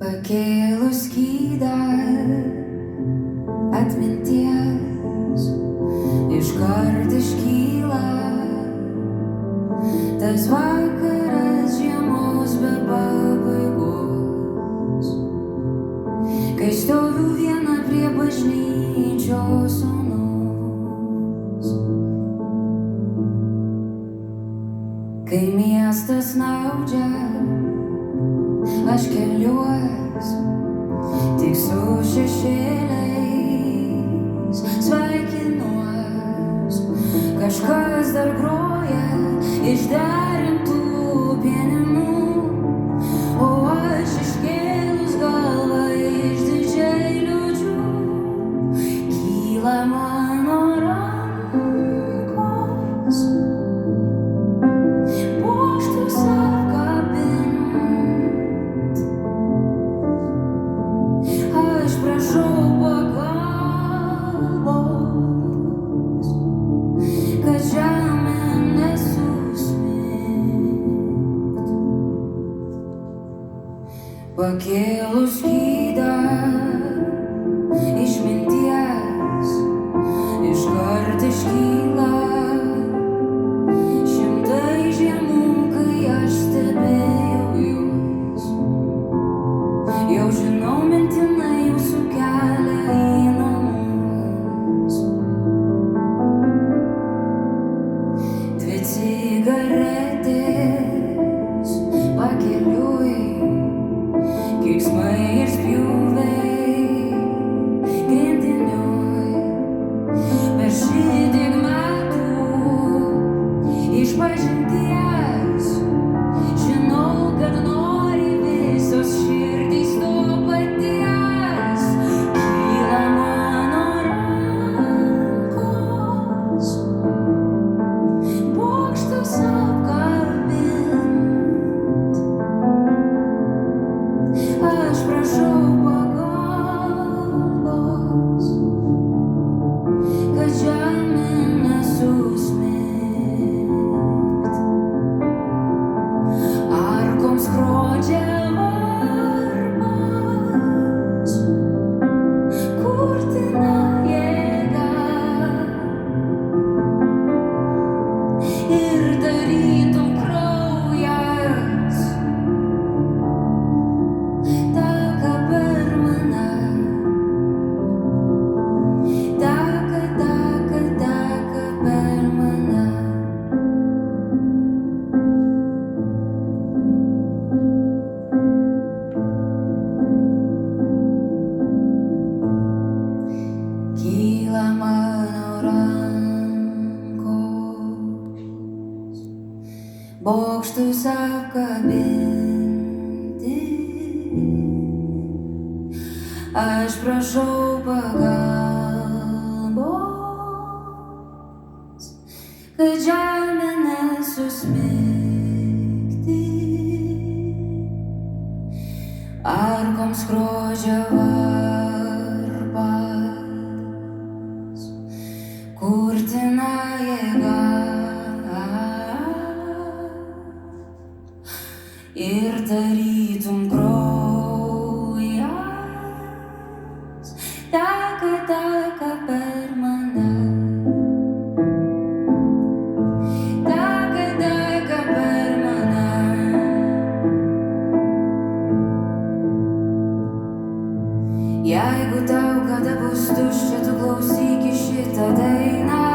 Pakėlus skydą atminties iškart iškyla tas vakaras žiemos be pabaigos, kai stoviu viena prie bažnyčios onos, kai miestas snaudžia, aš keliuos tik su šešėliais, sveikinuos, kažkas dar groja iš derintų pianinų, o aš iškėlus galvą išdidžiai liūdžiu, kyla mano rankos, bokštus apkabint, aš prašau pagalbos, kad žemė nesusmigt. Pakėlus skydą išminties iškart iškyla šimtai žiemų, kai aš stebėjau jūs, jau žinau mintinai jūsų kelią į namus. Dvi cigaretės pakeliui, keiksmai ir spjūviai grindiniui, per šitiek metų išpažinties žinau, kad nori visos širdys to paties, kyla mano rankos, bokštus apkabint, aš prašau pagalbos, kad žemė nesusmigt. Arkom skrodžia varpas, kurtina jėga, ir tarytum kraujas teka per mane, teka per mane. Kyla mano rankos, bokštus apkabinti, aš prašau pagalbos, kad žemė nesusmigti. Arkom skrodžia varpas, kurtina jėga, ir tarytum kraujas teka per mane, teka per mane. Jeigu tau kada bus tuščia, tu klausyki šitą dainą,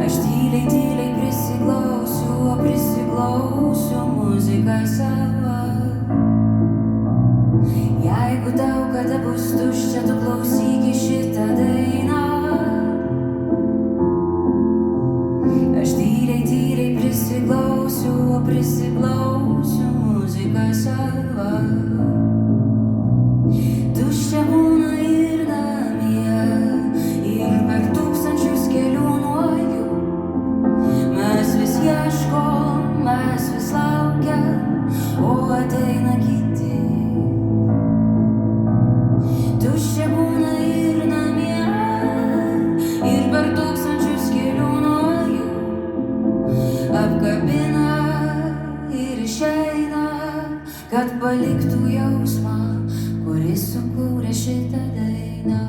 aš tyliai prisiglausiu, o prisiglausiu muziką savo. Jeigu tau kada bus tuščia, tu klausyki šitą dainą, aš tyliai prisiglausiu, o prisiglausiu muziką savo. Tuščia būna ir namie, ir per tūkstančius kelių nuo jų. Mes vis ieškom, mes vis laukiam, o ateina kiti. Tuščia būna ir namie, ir per tūkstančius kelių nuo jų. Apkabina ir išeina. kad paliktų jausmą, kuris sukūrė šitą dainą.